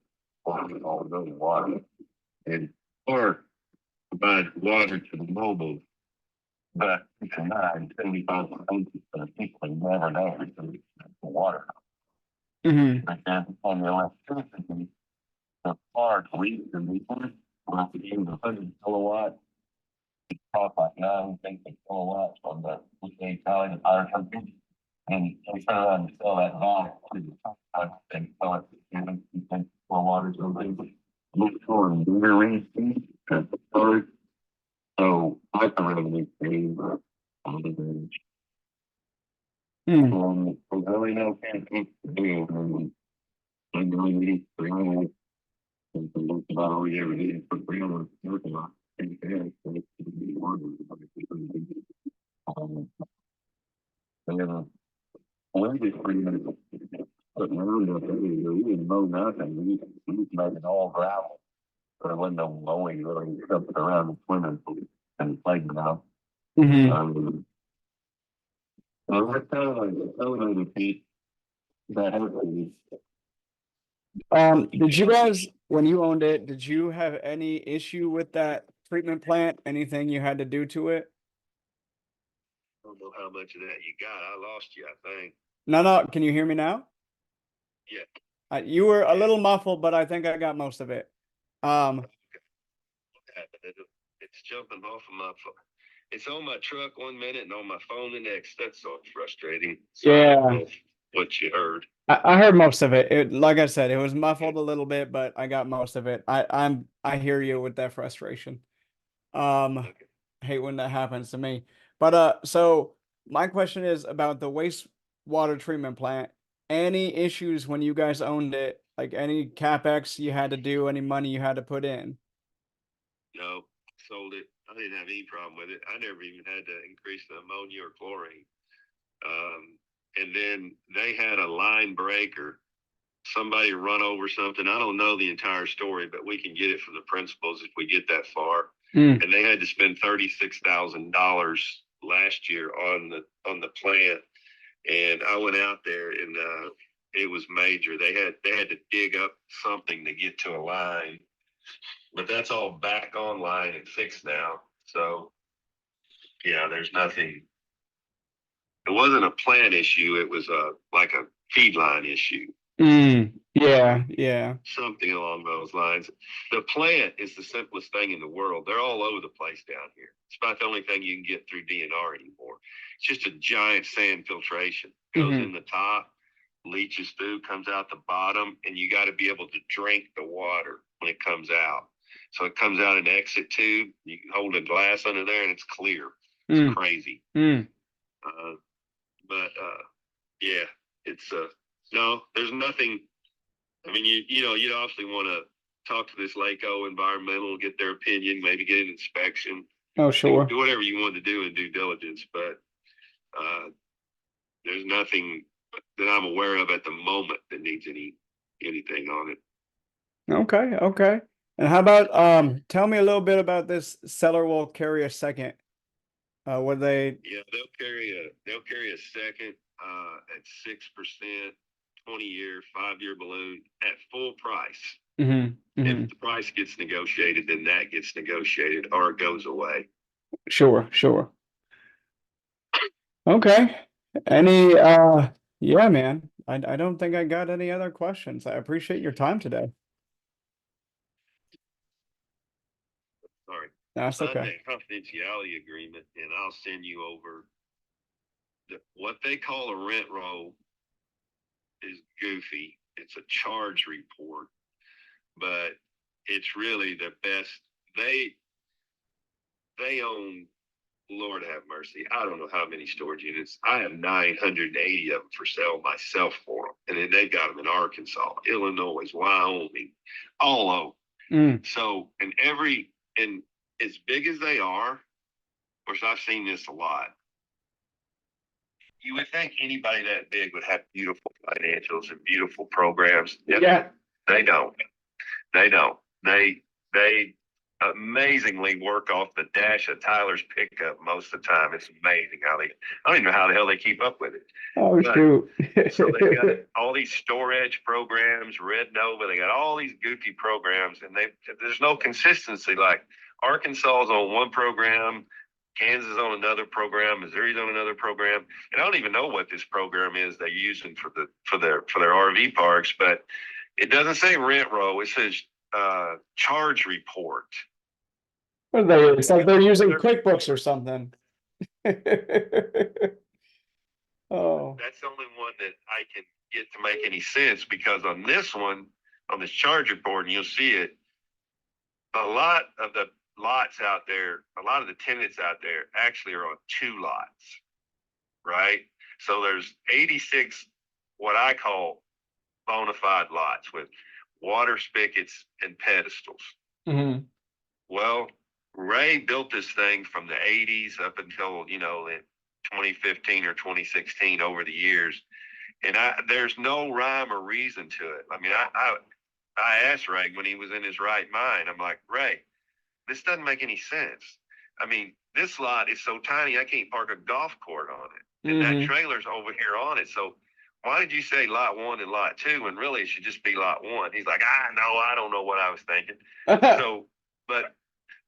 all the water. And or provides water to the mobile. But it's a 75% of people never know the water. Mm-hmm. But then on the electricity, the park leads the meters, like the 100 kilowatts. Cost like 9 kilowatts on the UK Italian power company. And they turn around and sell that volume to the top and sell it to 10 kilowatts or something. Look for a bigger range at the start. So I can revenue stream on the range. Mm-hmm. There's really no fancy to do. I'm going to need 300 and to look about all you ever did for 300 working on. One is pretty much putting around up there. We didn't mow nothing. We made it all gravel. There wasn't no mowing really except around the swimming pool and playground. Mm-hmm. So that's kind of like the elevator piece that happened. Did you guys, when you owned it, did you have any issue with that treatment plant? Anything you had to do to it? I don't know how much of that you got. I lost you, I think. No. Can you hear me now? Yeah. You were a little muffled, but I think I got most of it. It's jumping off of my phone. It's on my truck 1 minute and on my phone the next. That's so frustrating. So I don't know what you heard. I heard most of it. Like I said, it was muffled a little bit, but I got most of it. I hear you with that frustration. I hate when that happens to me. But so my question is about the wastewater treatment plant. Any issues when you guys owned it? Like any CapEx you had to do, any money you had to put in? No, sold it. I didn't have any problem with it. I never even had to increase the ammonia or chlorine. And then they had a line breaker. Somebody run over something. I don't know the entire story, but we can get it from the principals if we get that far. And they had to spend $36,000 last year on the plant. And I went out there and it was major. They had to dig up something to get to a line. But that's all back online and fixed now. So yeah, there's nothing. It wasn't a plant issue. It was like a feed line issue. Yeah, yeah. Something along those lines. The plant is the simplest thing in the world. They're all over the place down here. It's about the only thing you can get through DNR anymore. It's just a giant sand filtration. Goes Mhm. in the top, leaches through, comes out the bottom, and you got to be able to drink the water when it comes out. So it comes out an exit tube. You can hold a glass under there, and it's clear. It's Mm, crazy. mm. But yeah, it's no, there's nothing. I mean, you'd obviously want to talk to this LACO environmental, get their opinion, maybe get an inspection, Oh, sure. do whatever you want to do in due diligence. But there's nothing that I'm aware of at the moment that needs anything on it. Okay, okay. And how about tell me a little bit about this seller will carry a second. What they Yeah, they'll carry a second at 6%, 20-year, 5-year balloon at full price. Mhm, mhm. If the price gets negotiated, then that gets negotiated or it goes away. Sure, sure. Okay. Any yeah, man. I don't think I got any other questions. I appreciate your time today. Sorry. That's Sign okay. that confidentiality agreement and I'll send you over what they call a rent roll is goofy. It's a charge report, but it's really the best. They own, Lord have mercy, I don't know how many storage units. I have 980 of them for sale myself for them. And then they've got them in Arkansas, Illinois, Wyoming, all over. Mm, So, and as big as they are, of course, I've seen this a lot. You would think anybody that big would have beautiful financials and beautiful programs. yeah. They don't. They don't. They amazingly work off the dash of Tyler's pickup most of the time. It's amazing how I don't even know how the hell they keep up with it. Oh, But- shoot. So they got all these storage programs, Red Nova. They got all these goofy programs, and there's no consistency. Like Arkansas's on one program, Kansas on another program, Missouri's on another program, and I don't even know what this program is they're using for their RV parks. But it doesn't say rent roll. It says charge report. What are they? It's like they're using QuickBooks or something. Oh. That's the only one that I can get to make any sense because on this one, on this charge report, and you'll see it, a lot of the lots out there, a lot of the tenants out there actually are on 2 lots, right? So there's 86 what I call bona fide lots with water spigots and pedestals. Mhm. Well, Ray built this thing from the 80s up until, in 2015 or 2016 over the years. And there's no rhyme or reason to it. I mean, I asked Ray when he was in his right mind, I'm like, Ray, this doesn't make any sense. I mean, this lot is so tiny, I can't park a golf court on it. And that Mhm. trailer's over here on it. So why did you say lot 1 and lot 2 when really it should just be lot 1? He's like, I don't know what I was thinking. So, but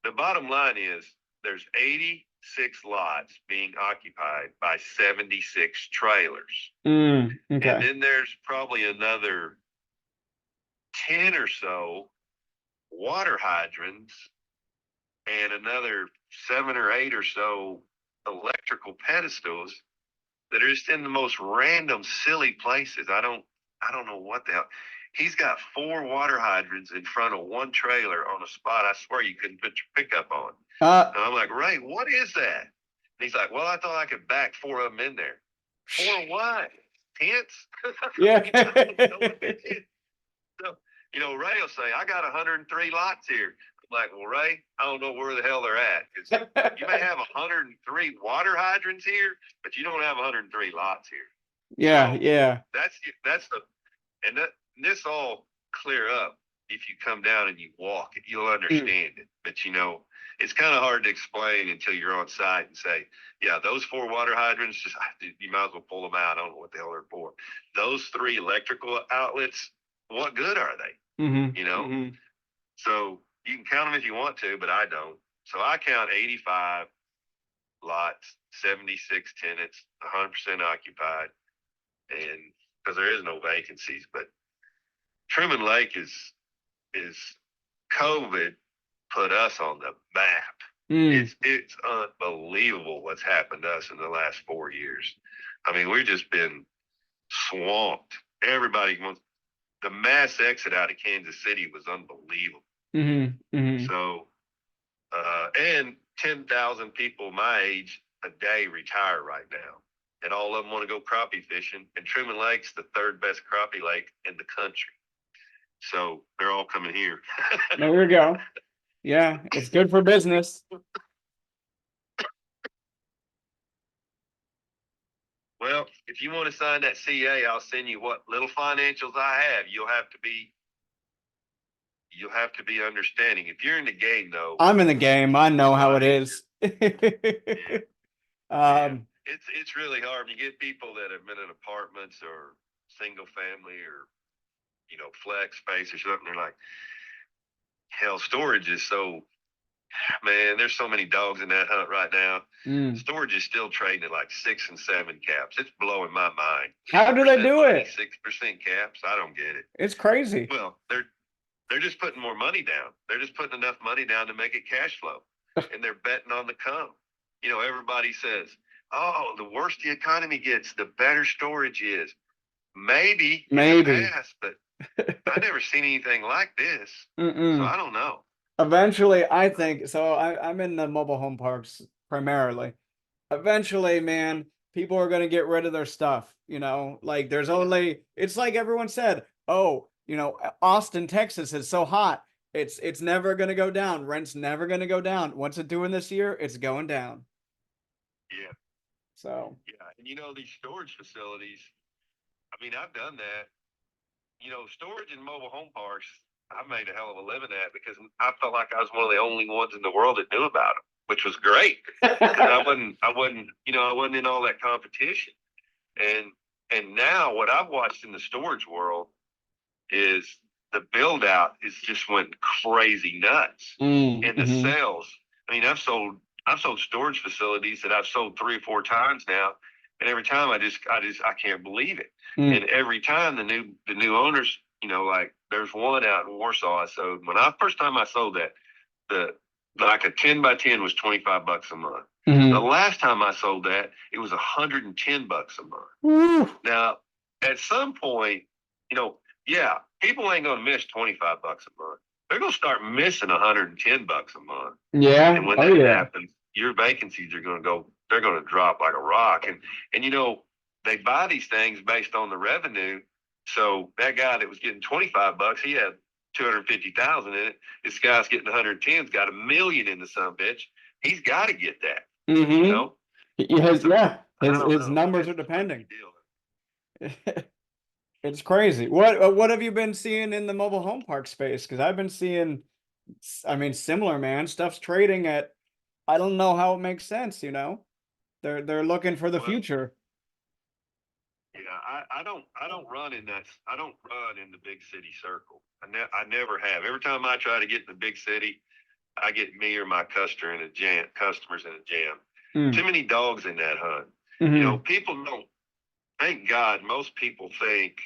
the bottom line is there's 86 lots being occupied by 76 trailers. Mm, And okay. then there's probably another 10 or so water hydrants and another 7 or 8 or so electrical pedestals that are just in the most random, silly places. I don't know what the hell. He's got 4 water hydrants in front of one trailer on a spot I swear you couldn't put your pickup on. And I'm like, Ray, what is that? And he's like, well, I thought I could back 4 of them in there. 4 what? Tents? Yeah. I don't know what that is. So, Ray will say, I got 103 lots here. I'm like, well, Ray, I don't know where the hell they're at. Because you may have 103 water hydrants here, but you don't have 103 lots here. Yeah, So, yeah. And this all clear up if you come down and you walk it, you'll understand it. But it's kind of hard to explain until you're on site and say, yeah, those 4 water hydrants, you might as well pull them out. I don't know what the hell they're for. Those 3 electrical outlets, what good are they? Mhm. Mhm. So you can count them if you want to, but I don't. So I count 85 lots, 76 tenants, 100% occupied, and because there is no vacancies, but Truman Lake is COVID put us on the map. Mm, It's unbelievable what's happened to us in the last 4 years. I mean, we've just been swamped. Everybody wants the mass exit out of Kansas City was unbelievable. mm-hmm. So, and 10,000 people my age a day retire right now, and all of them want to go crappie fishing. And Truman Lake's the third best crappie lake in the country. So they're all coming here. There we go. Yeah, it's good for business. Well, if you want to sign that CA, I'll send you what little financials I have. You'll have to be understanding. If you're in the game though, I'm in the game. I know how it is. it's really hard when you get people that have been in apartments or single family or flex space or something. They're like, hell, storage is so, man, there's so many dogs in that hunt right now. mm. Storage is still trading at like 6 and 7 caps. It's blowing my mind. How do they do it? 6% caps. I don't get it. It's crazy. Well, they're just putting more money down. They're just putting enough money down to make it cash flow, and they're betting on the come. Everybody says, "Oh, the worse the economy gets, the better storage is." Maybe in the past, but I never seen anything like this. Mm-mm. So I don't know. Eventually, I think so. I'm in the mobile home parks primarily. Eventually, man, people are going to get rid of their stuff. Like it's like everyone said, oh, Austin, Texas is so hot. It's never going to go down. Rent's never going to go down. What's it doing this year? It's going down. Yeah. So. Yeah. And these storage facilities, I mean, I've done that. Storage in mobile home parks, I made a hell of a living at because I felt like I was one of the only ones in the world that knew about them, which was great. I wasn't in all that competition. And now what I've watched in the storage world is the build out is just went crazy nuts. And the sales. I mean, I've sold storage facilities that I've sold 3 or 4 times now. And every time I can't believe it. And every time the new owners, like there's one out in Warsaw I sold. First time I sold that, like a 10 by 10 was $25 a month. The last time I sold that, it was $110 a month. Now, at some point, people ain't gonna miss $25 a month. They're gonna start missing $110 a month. Yeah. And when that happens, your vacancies are they're gonna drop like a rock. And they buy these things based on the revenue. So that guy that was getting $25, he had 250,000 in it. This guy's getting 110's got $1 million in the son bitch. He's got to get that. His numbers are depending. It's crazy. What have you been seeing in the mobile home park space? Because I've been seeing, similar, man. Stuff's trading at, I don't know how it makes sense. They're looking for the future. Yeah, I don't run in that. I don't run in the big city circle. I never have. Every time I try to get in the big city, I get me or my customers in a jam. Too many dogs in that hunt. People don't. Thank God, most people think,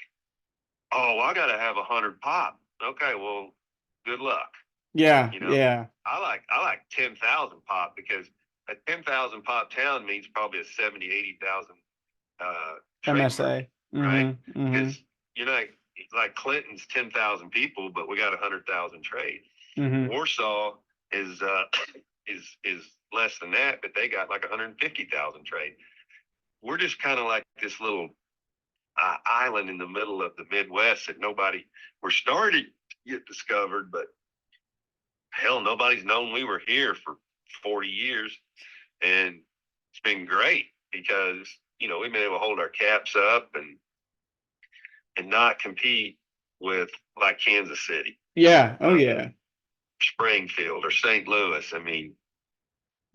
"Oh, I got to have 100 pop." Okay, well, good luck. Yeah, yeah. I like 10,000 pop because a 10,000 pop town means probably a 70, 80,000 MSA, right? Because like Clinton's 10,000 people, but we got 100,000 trades. Warsaw is less than that, but they got like 150,000 trade. We're just kind of like this little island in the middle of the Midwest that we're starting to get discovered, but hell, nobody's known we were here for 40 years. And it's been great because, we've been able to hold our caps up and not compete with like Kansas City. Yeah. Oh, yeah. Springfield or St. Louis. I mean,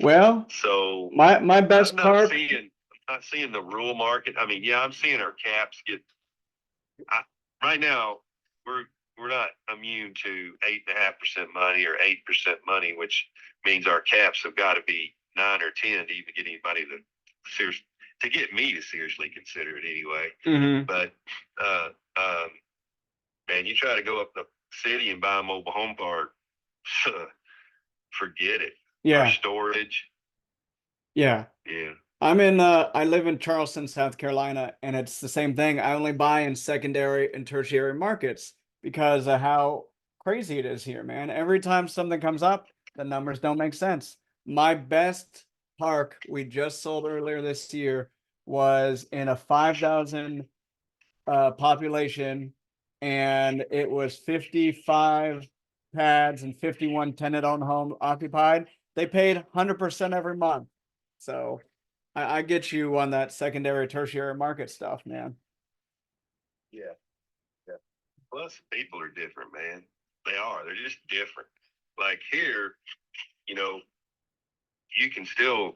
well, so my best part. I'm not seeing the rural market. I mean, yeah, I'm seeing our caps get. Right now, we're not immune to 8.5% money or 8% money, which means our caps have got to be 9 or 10 to even get anybody to get me to seriously consider it anyway. But Man, you try to go up the city and buy a mobile home park, forget it. For Yeah, storage, yeah. yeah. I live in Charleston, South Carolina, and it's the same thing. I only buy in secondary and tertiary markets because of how crazy it is here, man. Every time something comes up, the numbers don't make sense. My best park we just sold earlier this year was in a 5,000 population, and it was 55 pads and 51 tenant owned home occupied. They paid 100% every month. So I get you on that secondary, tertiary market stuff, man. Yeah. Yeah. Plus, people are different, man. They are. They're just different. Like here, you know, you can still.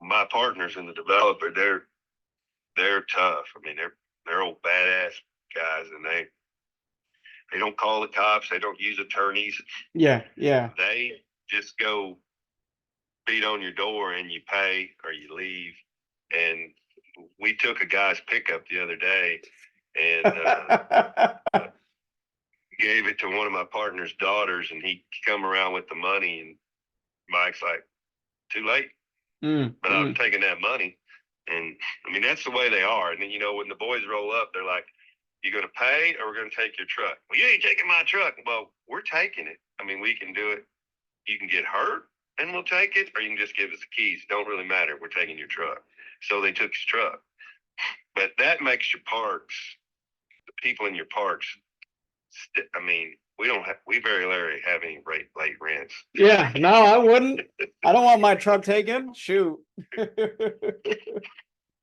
My partners in the developer, they're tough. I mean, they're old badass guys, and they don't call the cops. They don't use attorneys. Yeah, yeah. They just go beat on your door and you pay or you leave. And we took a guy's pickup the other day and gave it to one of my partner's daughters, and he come around with the money, and Mike's like, too late. But I'm taking that money. And I mean, that's the way they are. And then, you know, when the boys roll up, they're like, you going to pay or we're going to take your truck? Well, you ain't taking my truck. Well, we're taking it. I mean, we can do it. You can get hurt and we'll take it, or you can just give us the keys. It don't really matter. We're taking your truck. So they took his truck. But that makes your parks, the people in your parks, I mean, we very rarely have any late rents. Yeah, no, I wouldn't. I don't want my truck taken. Shoot. But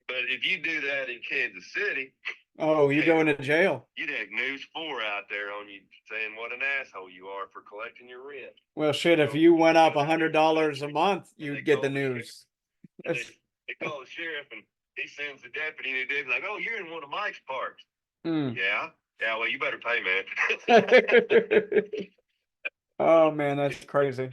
if you do that in Kansas City, Oh, you're going to jail. you'd have News 4 out there on you saying what an asshole you are for collecting your rent. Well, shit, if you went up $100 a month, They you'd get the call the news. They call the sheriff and he sends the deputy, and they're like, oh, you're in one of Mike's parks. Mm. Yeah. Yeah, well, you better pay, man. Oh man, that's crazy.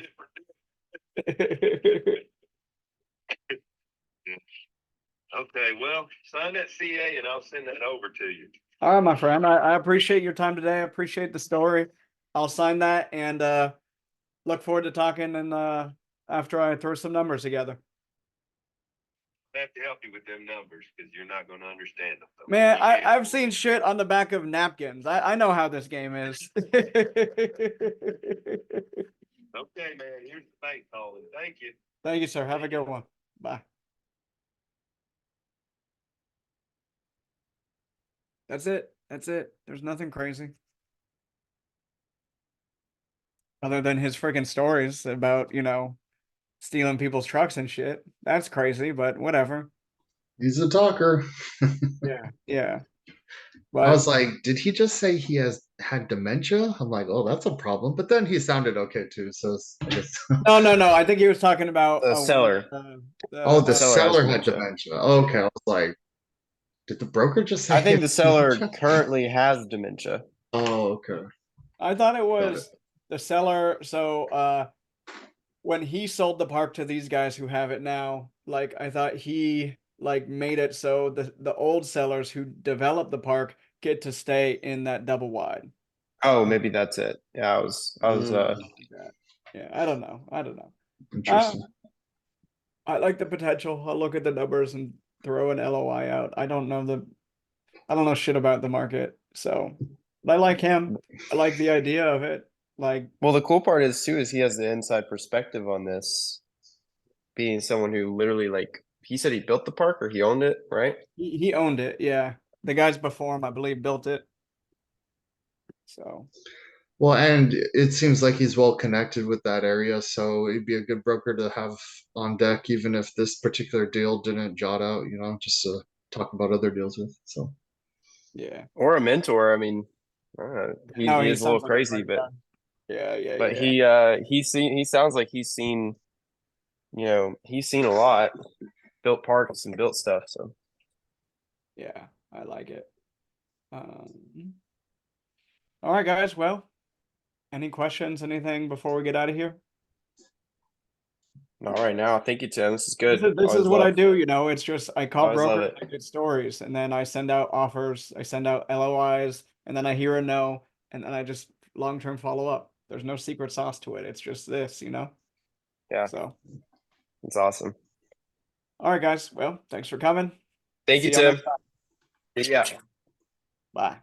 Okay, well, sign that CA and I'll send that over to you. All right, my friend. I appreciate your time today. I appreciate the story. I'll sign that and look forward to talking and after I throw some numbers together. I have to help you with them numbers because you're not going to understand them. Man, I've seen shit on the back of napkins. I know how this game is. Okay, man, here's the bank calling. Thank you. Thank you, sir. Have a good one. Bye. That's it. That's it. There's nothing crazy. Other than his freaking stories about, you know, stealing people's trucks and shit. That's crazy, but whatever. He's a talker. Yeah. Yeah. I was But like, did he just say he had dementia? I'm like, oh, that's a problem. But then he sounded okay too. So I guess. no. I think he was talking about The seller. Oh, the seller has seller had dementia. dementia. Okay, I was like, did the broker just say? I think he the had seller dementia? currently has dementia. Oh, okay. I thought it Got was the seller. So when he sold the park to these guys who have it now, like I thought he like made it so the old sellers who developed the park get to stay in that double wide. Oh, maybe that's it. Yeah, I was Yeah, I don't know. Interesting. I like the potential. I'll look at the numbers and throw an LOI out. I don't know shit about the market. So I like him. I like the idea of it. Like well, the cool part is too is he has the inside perspective on this, being someone who literally like he said he built the park or he owned it, right? he owned it. Yeah. The guys before him, I believe, built it. So Well, and it seems like he's well connected with that area, so he'd be a good broker to have on deck, even if this particular deal didn't jot out, just to talk about other deals with. So yeah. Or a mentor. I mean, No, he he is a little sounds like a crazy, great but guy. Yeah. but he sounds like he's seen, he's seen a lot, built parks and built stuff. So Yeah, I like it. All right, guys. Well, any questions, anything before we get out of here? All right, now, thank you, Tim. This is good. This is Always what I love- do, you know, it's just, I call always love brokers, it. I get stories, and then I send out offers, I send out LOIs, and then I hear a no, and then I just long-term follow up. There's no secret sauce to it. It's just this, you know? Yeah. So, It's awesome. all right, guys. Well, thanks for coming. Thank you, See y'all Tim. next time. Yeah. Bye.